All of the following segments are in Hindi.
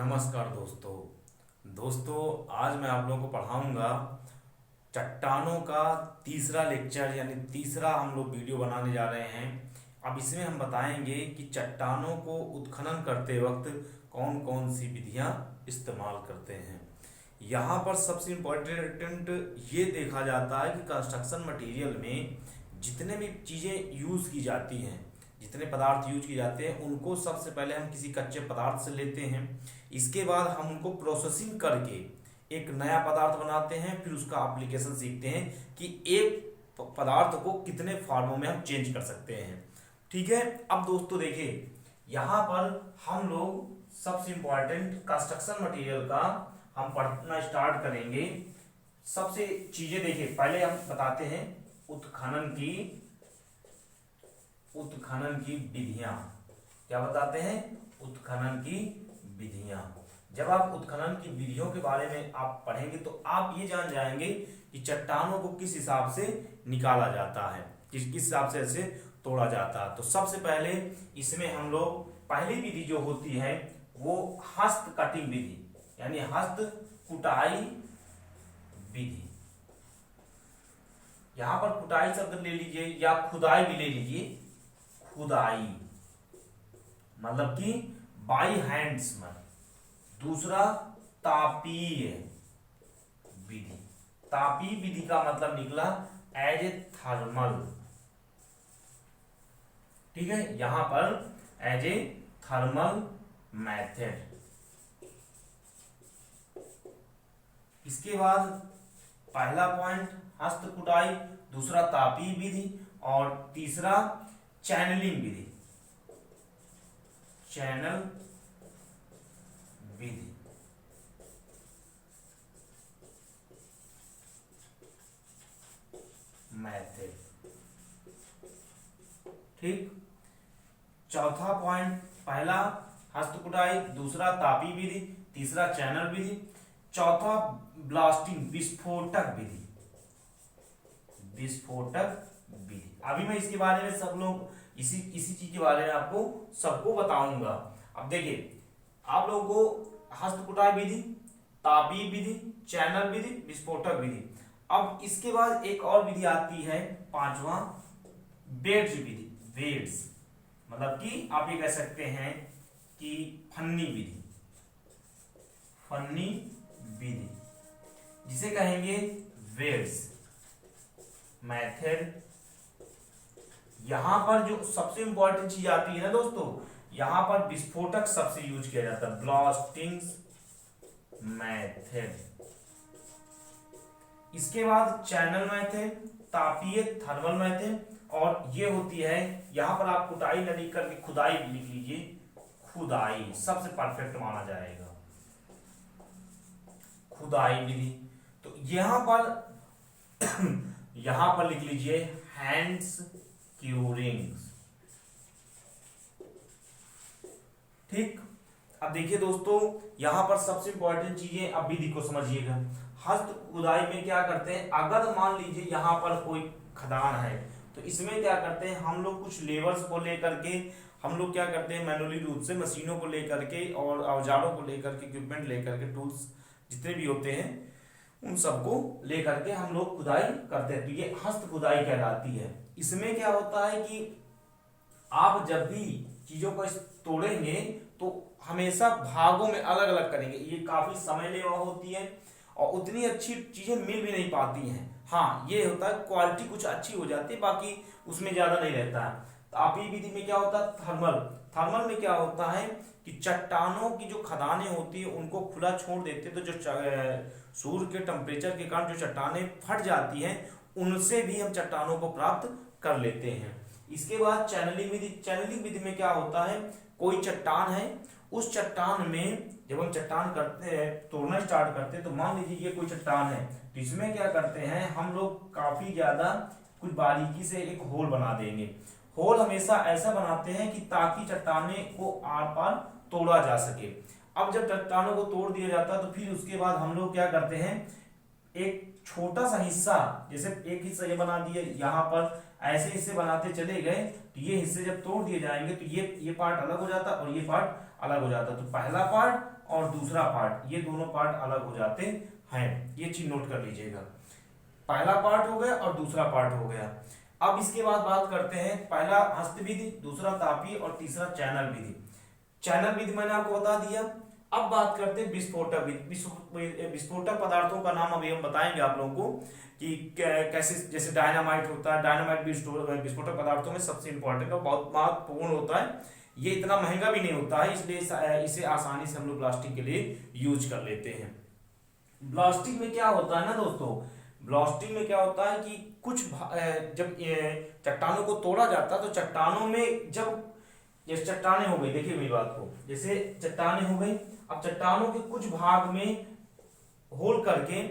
नमस्कार दोस्तों आज मैं आप लोगों को पढ़ाऊंगा चट्टानों का तीसरा लेक्चर यानी तीसरा हम लोग वीडियो बनाने जा रहे हैं। अब इसमें हम बताएंगे कि चट्टानों को उत्खनन करते वक्त कौन कौन सी विधियां इस्तेमाल करते हैं। यहाँ पर सबसे इम्पोर्टेंट ये देखा जाता है कि कंस्ट्रक्शन मटेरियल में जितने भी चीज़ें यूज़ की जाती हैं, जितने पदार्थ यूज किए जाते हैं, उनको सबसे पहले हम किसी कच्चे पदार्थ से लेते हैं। इसके बाद हम उनको प्रोसेसिंग करके एक नया पदार्थ बनाते हैं, फिर उसका एप्लीकेशन सीखते हैं कि एक पदार्थ को कितने फॉर्मों में हम चेंज कर सकते हैं। ठीक है, अब दोस्तों देखिए, यहाँ पर हम लोग सबसे इम्पोर्टेंट कंस्ट्रक्शन मटेरियल का हम पढ़ना स्टार्ट करेंगे। सबसे चीजें देखिए, पहले हम बताते हैं उत्खनन की विधियां। क्या बताते हैं? उत्खनन की विधियां। जब आप उत्खनन की विधियों के बारे में आप पढ़ेंगे तो आप ये जान जाएंगे कि चट्टानों को किस हिसाब से निकाला जाता है, किस हिसाब से इसे तोड़ा जाता है। तो सबसे पहले इसमें हम लोग पहली विधि जो होती है वो हस्त कटिंग विधि यानी हस्त कुटाई विधि। यहां पर कुटाई शब्द ले लीजिए या खुदाई भी ले लीजिए। खुदाई मतलब कि बाई हैंड्स में। दूसरा तापीय विधि। तापीय विधि का मतलब निकला एज ए थर्मल। ठीक है, यहां पर एज ए थर्मल मेथड। इसके बाद पहला पॉइंट हस्त कुटाई, दूसरा तापीय विधि और तीसरा चैनलिंग विधि। चैनल विधि। मेथड। ठीक, चौथा पॉइंट, पहला हस्त कुटाई, दूसरा तापीय विधि, तीसरा चैनल विधि, चौथा ब्लास्टिंग विस्फोटक विधि। विस्फोटक विधि। अभी मैं इसके बारे में सब लोग इसी चीज के बारे में आपको सबको बताऊंगा। अब देखिए, आप लोगों को हस्त कुटाई विधि, तापीय विधि, चैनल विधि, विस्फोटक विधि। अब इसके बाद एक और विधि आती है, पांचवा बेड्स विधि। बेड्स मतलब कि आप ये कह सकते हैं कि फन्नी विधि। फन्नी विधि जिसे कहेंगे वेड्स मेथड। यहां पर जो सबसे इंपॉर्टेंट चीज आती है ना दोस्तों, यहां पर विस्फोटक सबसे यूज किया जाता है, ब्लास्टिंग मेथड। इसके बाद चैनल मेथड, तापीय थर्मल मेथड, और ये होती है, यहां पर आप कुटाई न लिख करके खुदाई लिख लीजिए। खुदाई सबसे परफेक्ट माना जाएगा, खुदाई विधि। तो यहां पर लिख लीजिए हैंड्स क्यूरिंग। ठीक, अब देखिए दोस्तों, यहां पर सबसे इंपॉर्टेंट चीजें, अब विधि को समझिएगा। हस्त खुदाई में क्या करते हैं, अगर मान लीजिए यहां पर कोई खदान है तो इसमें क्या करते हैं, हम लोग कुछ लेबर्स को लेकर के हम लोग क्या करते हैं, मैनुअली रूप से मशीनों को लेकर के और औजारों को लेकर के, इक्विपमेंट लेकर के, टूल्स जितने भी होते हैं उन सबको लेकर के हम लोग खुदाई करते हैं। तो ये हस्त खुदाई कहलाती है। इसमें क्या होता है कि आप जब भी चीजों को तोड़ेंगे तो हमेशा भागों में अलग अलग करेंगे। ये काफी समय लेवा होती है और उतनी अच्छी चीजें मिल भी नहीं पाती हैं। हाँ, ये होता है क्वालिटी कुछ अच्छी हो जाती है, बाकी उसमें ज्यादा नहीं रहता है। तापीय विधि में क्या होता है, थर्मल। थर्मल में क्या होता है कि चट्टानों की जो खदानें होती है उनको खुला छोड़ देते, तो जो सूर्य के टेम्परेचर के कारण जो चट्टानें फट जाती हैं उनसे भी हम चट्टानों को प्राप्त कर लेते हैं। इसके बाद चैनलिंग विधि। चैनलिंग विधि में क्या होता है, कोई चट्टान है, उस चट्टान में जब हम चट्टान करते हैं, तोड़ना स्टार्ट करते हैं, तो मान लीजिए ये कोई चट्टान है, तो इसमें क्या करते हैं हम लोग, काफी ज्यादा कुछ बारीकी से एक होल बना देंगे। होल हमेशा ऐसा बनाते हैं कि ताकि चट्टाने को आर पार तोड़ा जा सके। अब जब चट्टानों को तोड़ दिया जाता है तो फिर उसके बाद हम लोग क्या करते हैं, एक छोटा सा हिस्सा, जैसे एक हिस्सा ये बना दिए, यहाँ पर ऐसे हिस्से बनाते चले गए तो ये हिस्से जब तोड़ दिए जाएंगे तो ये पार्ट अलग हो जाता और ये पार्ट अलग हो जाता। तो पहला पार्ट और दूसरा पार्ट, ये दोनों पार्ट अलग हो जाते हैं। ये चीज नोट कर लीजिएगा, पहला पार्ट हो गया और दूसरा पार्ट हो गया। अब इसके बाद बात करते हैं, पहला हस्त विधि, दूसरा तापीय और तीसरा चैनल विधि। चैनल विधि मैंने आपको बता दिया। अब बात करते हैं विस्फोटक विधि। विस्फोटक पदार्थों का नाम अभी हम बताएंगे आप लोगों को कि कैसे, जैसे डायनामाइट होता है। डायनामाइट विस्फोटक पदार्थों में सबसे इंपॉर्टेंट और बहुत महत्वपूर्ण होता है। ये इतना महंगा भी नहीं होता है, इसलिए इसे आसानी से हम लोग ब्लास्टिंग के लिए यूज कर लेते हैं। ब्लास्टिंग में क्या होता है ना दोस्तों, ब्लास्टिंग में क्या होता है कि कुछ जब चट्टानों को तोड़ा जाता है तो चट्टानों में जब जैसे चट्टाने हो गई, देखिए मेरी बात को, जैसे चट्टाने हो गई, अब चट्टानों के कुछ भाग में होल करके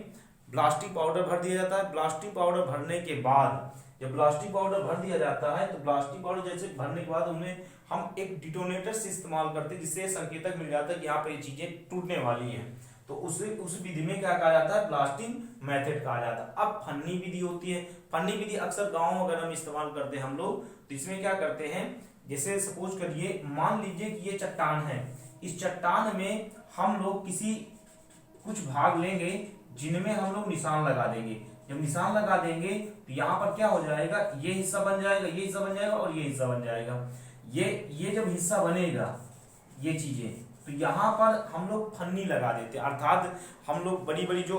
ब्लास्टिंग पाउडर भर दिया जाता है। ब्लास्टिंग पाउडर भरने के बाद, जब ब्लास्टिंग पाउडर भर दिया जाता है तो ब्लास्टिंग पाउडर जैसे भरने के बाद उनमें हम एक डिटोनेटर से इस्तेमाल करते हैं, जिससे संकेतक मिल जाता है कि यहाँ पर ये चीजें टूटने वाली हैं। तो उस विधि में क्या कहा जाता है, ब्लास्टिंग मेथड कहा जाता है। अब फन्नी विधि होती है। फन्नी विधि अक्सर गाँव वगैरह में इस्तेमाल करते हैं हम लोग। तो इसमें क्या करते हैं, जैसे सपोज करिए, मान लीजिए कि ये चट्टान है, इस चट्टान में हम लोग कुछ भाग लेंगे जिनमें हम लोग निशान लगा देंगे। जब निशान लगा देंगे तो यहाँ पर क्या हो जाएगा, ये हिस्सा बन जाएगा, ये हिस्सा बन जाएगा और ये हिस्सा बन जाएगा। ये जब हिस्सा बनेगा, ये चीजें, तो यहाँ पर हम लोग फन्नी लगा देते हैं, अर्थात हम लोग बड़ी बड़ी जो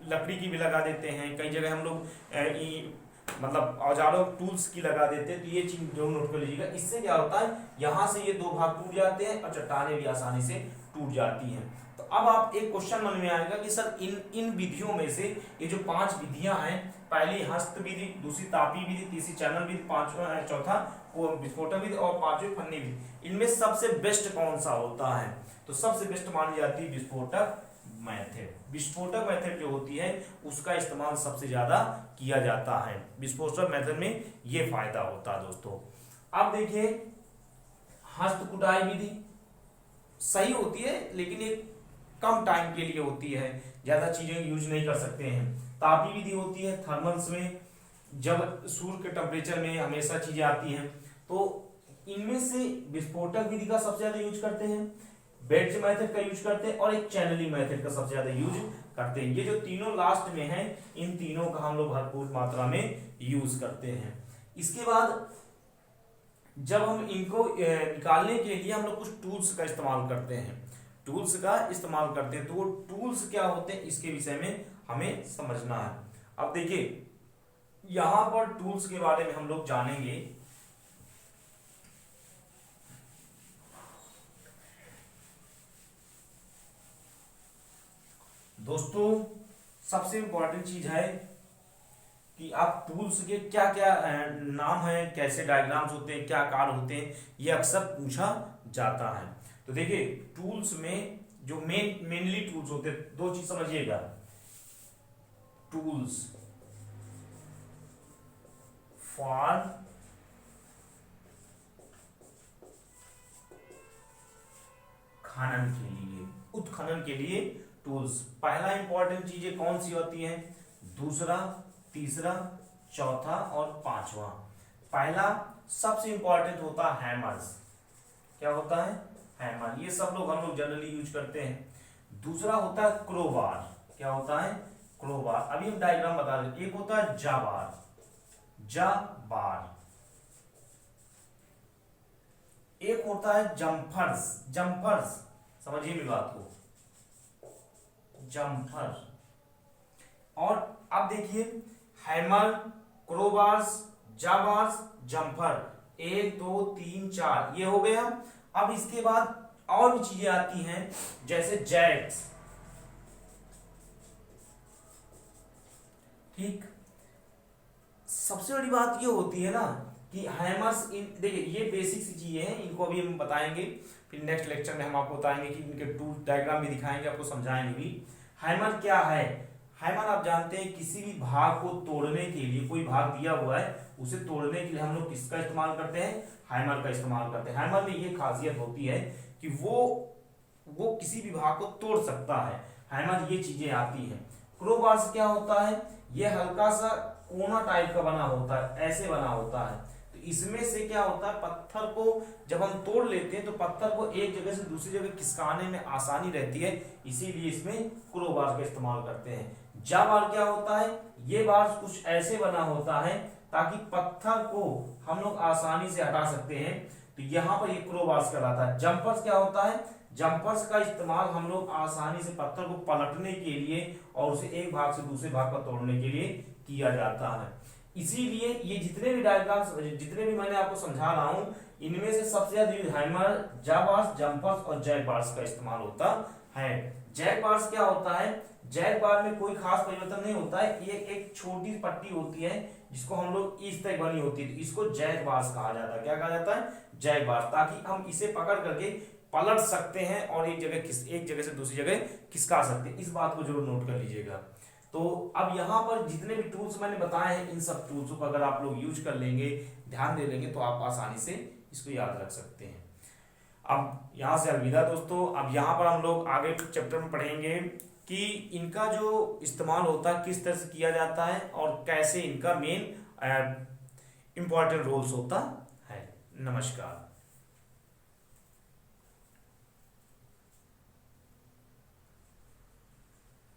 लकड़ी की भी लगा देते हैं, कई जगह हम लोग मतलब औजारों टूल्स की लगा देते हैं। तो ये चीज जो नोट कर लीजिएगा। इससे क्या होता है, यहाँ से ये दो भाग टूट जाते हैं और चट्टानें भी आसानी से टूट जाती हैं। तो अब आप एक क्वेश्चन मन में आएगा कि सर इन विधियों में से ये जो 5 विधियां हैं, पहली हस्त विधि, दूसरी तापीय विधि, तीसरी चैनल विधि, चौथा विस्फोटक विधि और पांचवी फन्नी विधि, इनमें सबसे बेस्ट कौन सा होता है? तो सबसे बेस्ट मानी जाती है विस्फोटक मेथड। विस्फोटक मेथड जो होती है उसका इस्तेमाल सबसे ज्यादा किया जाता है। विस्फोटक मेथड में ये फायदा होता है दोस्तों। अब देखिए, हस्त कुटाई विधि सही होती है लेकिन ये कम टाइम के लिए होती है, ज्यादा चीजें यूज नहीं कर सकते हैं। तापीय विधि होती है थर्मल्स में, जब सूर्य के टेम्परेचर में हमेशा चीजें आती हैं। तो इनमें से विस्फोटक विधि का सबसे ज्यादा यूज करते हैं, बेड्स मेथड का यूज करते हैं और एक चैनलिंग मेथड का सबसे ज्यादा यूज करते हैं। ये जो तीनों लास्ट में हैं, इन तीनों का हम लोग भरपूर मात्रा में यूज करते हैं। इसके बाद जब हम इनको निकालने के लिए हम लोग कुछ टूल्स का इस्तेमाल करते हैं, तो वो टूल्स क्या होते हैं इसके विषय में हमें समझना है। अब देखिए, यहां पर टूल्स के बारे में हम लोग जानेंगे। दोस्तों, सबसे इंपॉर्टेंट चीज है कि आप टूल्स के क्या क्या नाम है, कैसे डायग्राम्स होते हैं, क्या आकार होते हैं, ये अक्सर पूछा जाता है। तो देखिए, टूल्स में जो मेनली टूल्स होते हैं, दो चीज समझिएगा। टूल्स फॉर खनन के लिए, उत्खनन के लिए टूल्स। पहला इंपॉर्टेंट चीजें कौन सी होती हैं, दूसरा, तीसरा, चौथा और पांचवा। पहला सबसे इंपॉर्टेंट होता है हैमर्स। क्या होता है, हैमर, ये सब लोग हम लोग जनरली यूज करते हैं। दूसरा होता है क्रोबार। क्या होता है, क्रोबार। अभी हम डायग्राम बता रहे हैं। एक होता है जाबार, जाबार। एक होता है जम्फर्स, जम्फर्स, समझिए मेरी बात को, जम्फर। और अब देखिए, हैमर, क्रोबार्स, जाबार्स, जम्फर, 1 2 3 4 ये हो गया। अब इसके बाद और भी चीजें आती हैं, जैसे जैक्स, ठीक। सबसे बड़ी बात ये होती है ना कि हैमर्स, देखिए ये बेसिक सी चीजें हैं, इनको अभी हम बताएंगे, फिर नेक्स्ट लेक्चर में हम आपको बताएंगे कि इनके टूल डायग्राम भी दिखाएंगे, आपको समझाएंगे भी। हैमर क्या है, हैमर आप जानते हैं किसी भी भाग को तोड़ने के लिए, कोई भाग दिया हुआ है उसे तोड़ने के लिए हम लोग किसका इस्तेमाल करते हैं, हैमर का इस्तेमाल करते हैं। हैमर में ये खासियत होती है कि वो किसी भी भाग को तोड़ सकता है। हैमर ये चीजें आती हैं। क्रोबार से क्या होता है, ये हल्का सा कोना टाइप का बना होता है, ऐसे बना होता है। तो इसमें से क्या होता है, पत्थर को जब हम तोड़ लेते हैं तो पत्थर को एक जगह से दूसरी जगह खिसकाने में आसानी रहती है, इसीलिए इसमें क्रोबार का इस्तेमाल करते हैं। जा बार क्या होता है, ये बार कुछ ऐसे बना होता है ताकि पत्थर को हम लोग आसानी से हटा सकते हैं, तो यहाँ पर ये क्रोबार्स कहलाता है। जंपर्स क्या होता है, जंपर्स का इस्तेमाल हम लोग आसानी से पत्थर को पलटने के लिए और उसे एक भाग से दूसरे भाग पर तोड़ने के लिए किया जाता है। इसीलिए ये जितने भी डायग्राम्स, जितने भी मैंने आपको समझा रहा हूं, इनमें से सबसे ज्यादा यूज हैमर, जा बार्स, जंपर्स और जैक बार्स का इस्तेमाल होता है। जैक बार्स क्या होता है, जैक बार में कोई खास परिवर्तन नहीं होता है, ये एक छोटी पट्टी होती है जिसको हम लोग इस तरह बनी होती है, तो इसको जैक बार्स कहा जाता है। क्या कहा जाता है, जैक बार्स, ताकि हम इसे पकड़ करके पलट सकते हैं और एक जगह से दूसरी जगह खिसका सकते हैं। इस बात को जरूर नोट कर लीजिएगा। तो अब यहाँ पर जितने भी टूल्स मैंने बताए हैं, इन सब टूल्स को अगर आप लोग यूज कर लेंगे, ध्यान दे लेंगे, तो आप आसानी से इसको याद रख सकते हैं। अब यहाँ से अलविदा दोस्तों। अब यहाँ पर हम लोग आगे चैप्टर में पढ़ेंगे कि इनका जो इस्तेमाल होता है किस तरह से किया जाता है और कैसे इनका मेन इंपॉर्टेंट रोल्स होता है। नमस्कार।